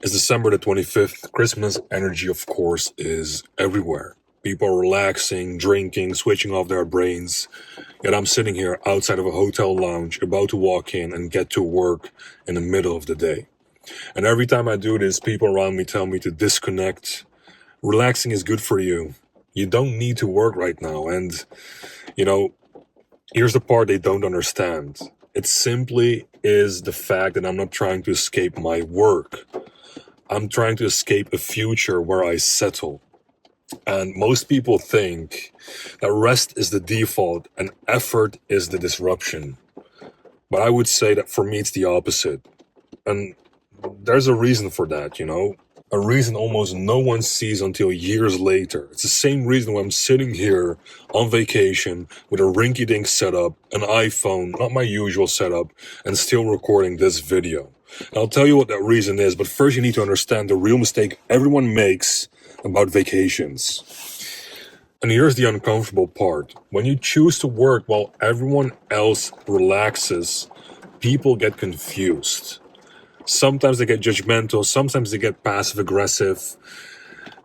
It's December the 25th. Christmas energy, of course, is everywhere. People are relaxing, drinking, switching off their brains. Yet I'm sitting here outside of a hotel lounge, about to walk in and get to work in the middle of the day. And every time I do this, people around me tell me to disconnect. Relaxing is good for you. You don't need to work right now. And, you know, here's the part they don't understand. It simply is the fact that I'm not trying to escape my work. I'm trying to escape a future where I settle. And most people think that rest is the default and effort is the disruption. But I would say that for me, it's the opposite. And there's a reason for that, a reason almost no one sees until years later. It's the same reason why I'm sitting here on vacation with a rinky-dink setup, an iPhone, not my usual setup, and still recording this video. And I'll tell you what that reason is, but first you need to understand the real mistake everyone makes about vacations. And here's the uncomfortable part. When you choose to work while everyone else relaxes, people get confused. Sometimes they get judgmental, sometimes they get passive-aggressive,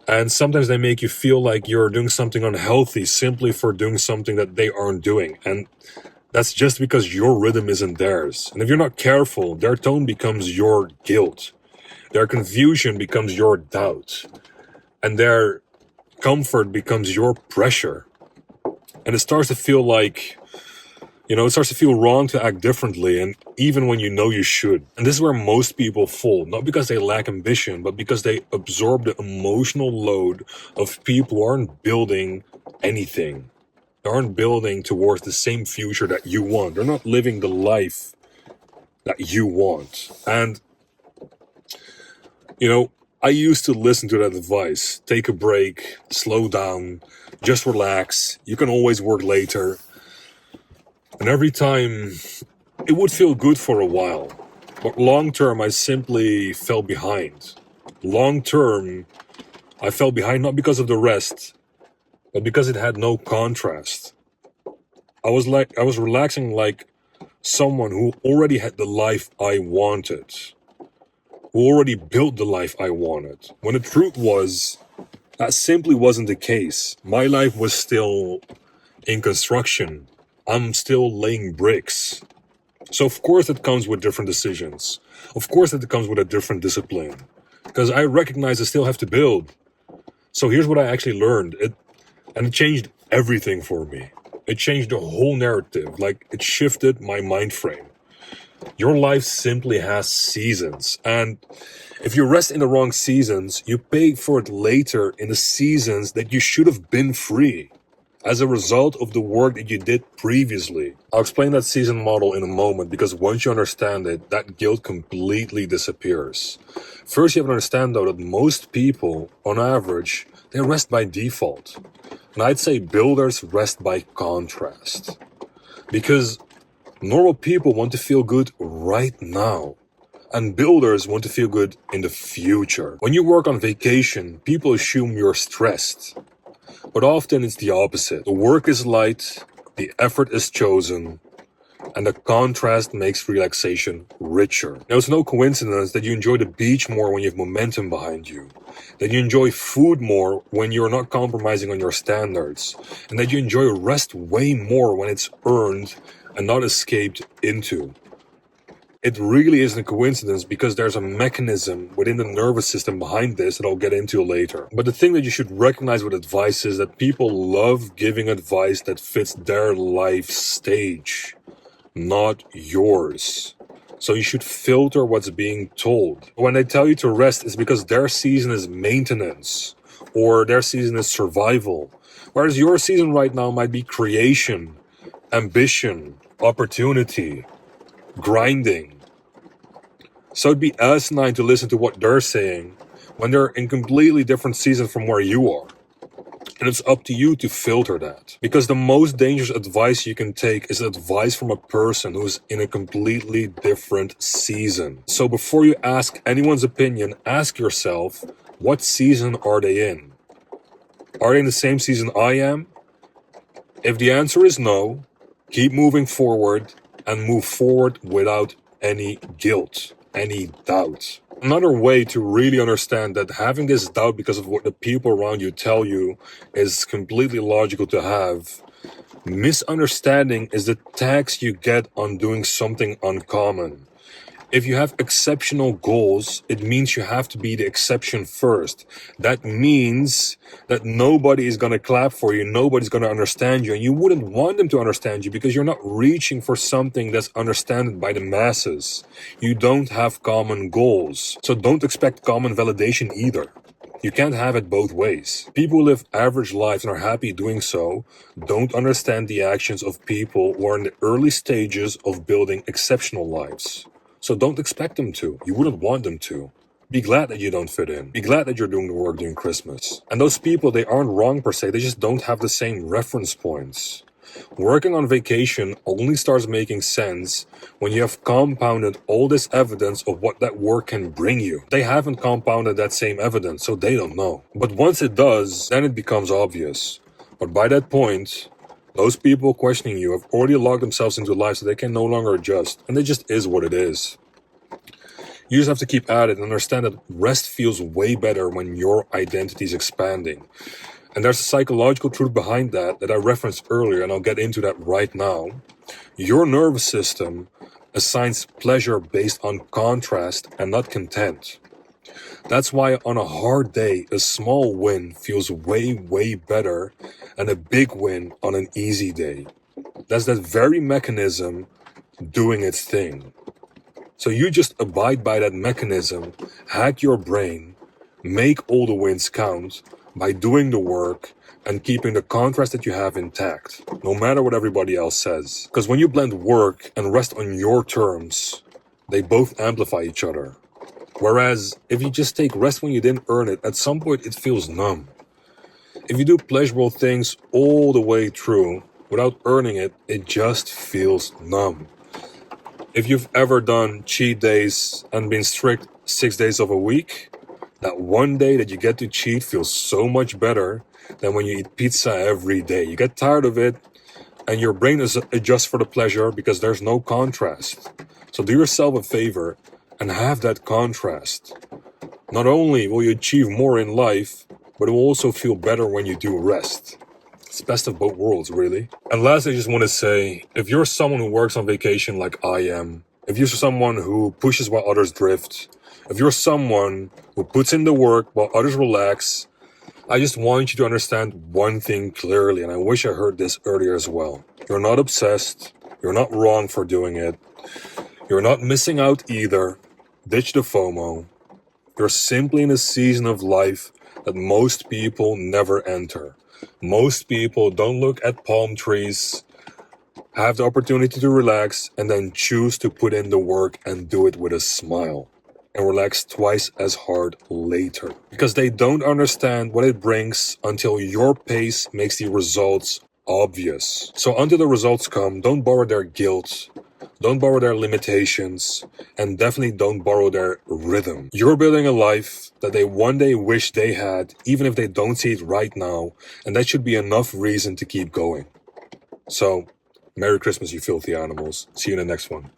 and sometimes they make you feel like you're doing something unhealthy simply for doing something that they aren't doing. And that's just because your rhythm isn't theirs. And if you're not careful, their tone becomes your guilt. Their confusion becomes your doubt. And their comfort becomes your pressure. And it starts to feel like, it starts to feel wrong to act differently, and even when you know you should. And this is where most people fall, not because they lack ambition, but because they absorb the emotional load of people who aren't building anything. They aren't building towards the same future that you want. They're not living the life that you want. And, I used to listen to that advice. Take a break, slow down, just relax. You can always work later. And every time, it would feel good for a while. But long term, I simply fell behind. Long term, I fell behind not because of the rest, but because it had no contrast. I was relaxing like someone who already had the life I wanted. Who already built the life I wanted. When the truth was, that simply wasn't the case. My life was still in construction. I'm still laying bricks. So of course it comes with different decisions. Of course it comes with a different discipline. Because I recognize I still have to build. So here's what I actually learned. It changed everything for me. It changed the whole narrative. Like, it shifted my mind frame. Your life simply has seasons. And if you rest in the wrong seasons, you pay for it later in the seasons that you should have been free. As a result of the work that you did previously. I'll explain that season model in a moment, because once you understand it, that guilt completely disappears. First, you have to understand, though, that most people, on average, they rest by default. And I'd say builders rest by contrast. Because normal people want to feel good right now. And builders want to feel good in the future. When you work on vacation, people assume you're stressed. But often it's the opposite. The work is light, the effort is chosen, and the contrast makes relaxation richer. Now, it's no coincidence that you enjoy the beach more when you have momentum behind you, that you enjoy food more when you're not compromising on your standards, and that you enjoy rest way more when it's earned and not escaped into. It really isn't a coincidence, because there's a mechanism within the nervous system behind this that I'll get into later. But the thing that you should recognize with advice is that people love giving advice that fits their life stage, not yours. So you should filter what's being told. When they tell you to rest, it's because their season is maintenance, or their season is survival. Whereas your season right now might be creation, ambition, opportunity, grinding. So it'd be asinine to listen to what they're saying when they're in completely different seasons from where you are. And it's up to you to filter that. Because the most dangerous advice you can take is advice from a person who's in a completely different season. So before you ask anyone's opinion, ask yourself, what season are they in? Are they in the same season I am? If the answer is no, keep moving forward, and move forward without any guilt, any doubt. Another way to really understand that having this doubt because of what the people around you tell you is completely logical to have. Misunderstanding is the tax you get on doing something uncommon. If you have exceptional goals, it means you have to be the exception first. That means that nobody is going to clap for you, nobody's going to understand you, and you wouldn't want them to understand you because you're not reaching for something that's understood by the masses. You don't have common goals, so don't expect common validation either. You can't have it both ways. People who live average lives and are happy doing so don't understand the actions of people who are in the early stages of building exceptional lives. So don't expect them to. You wouldn't want them to. Be glad that you don't fit in. Be glad that you're doing the work during Christmas. And those people, they aren't wrong per se, they just don't have the same reference points. Working on vacation only starts making sense when you have compounded all this evidence of what that work can bring you. They haven't compounded that same evidence, so they don't know. But once it does, then it becomes obvious. But by that point, those people questioning you have already locked themselves into life so they can no longer adjust. And it just is what it is. You just have to keep at it and understand that rest feels way better when your identity is expanding. And there's a psychological truth behind that I referenced earlier, and I'll get into that right now. Your nervous system assigns pleasure based on contrast and not content. That's why on a hard day, a small win feels way, way better than a big win on an easy day. That's that very mechanism doing its thing. So you just abide by that mechanism, hack your brain, make all the wins count by doing the work and keeping the contrast that you have intact, no matter what everybody else says. Because when you blend work and rest on your terms, they both amplify each other. Whereas if you just take rest when you didn't earn it, at some point it feels numb. If you do pleasurable things all the way through without earning it, it just feels numb. If you've ever done cheat days and been strict 6 days of a week, that one day that you get to cheat feels so much better than when you eat pizza every day. You get tired of it and your brain adjusts for the pleasure because there's no contrast. So do yourself a favor and have that contrast. Not only will you achieve more in life, but it will also feel better when you do rest. It's best of both worlds, really. And lastly, I just want to say, if you're someone who works on vacation like I am, if you're someone who pushes while others drift, if you're someone who puts in the work while others relax, I just want you to understand one thing clearly, and I wish I heard this earlier as well. You're not obsessed. You're not wrong for doing it. You're not missing out either. Ditch the FOMO. You're simply in a season of life that most people never enter. Most people don't look at palm trees, have the opportunity to relax, and then choose to put in the work and do it with a smile. And relax twice as hard later. Because they don't understand what it brings until your pace makes the results obvious. So until the results come, don't borrow their guilt. Don't borrow their limitations, and definitely don't borrow their rhythm. You're building a life that they one day wish they had, even if they don't see it right now, and that should be enough reason to keep going. So, Merry Christmas, you filthy animals. See you in the next one.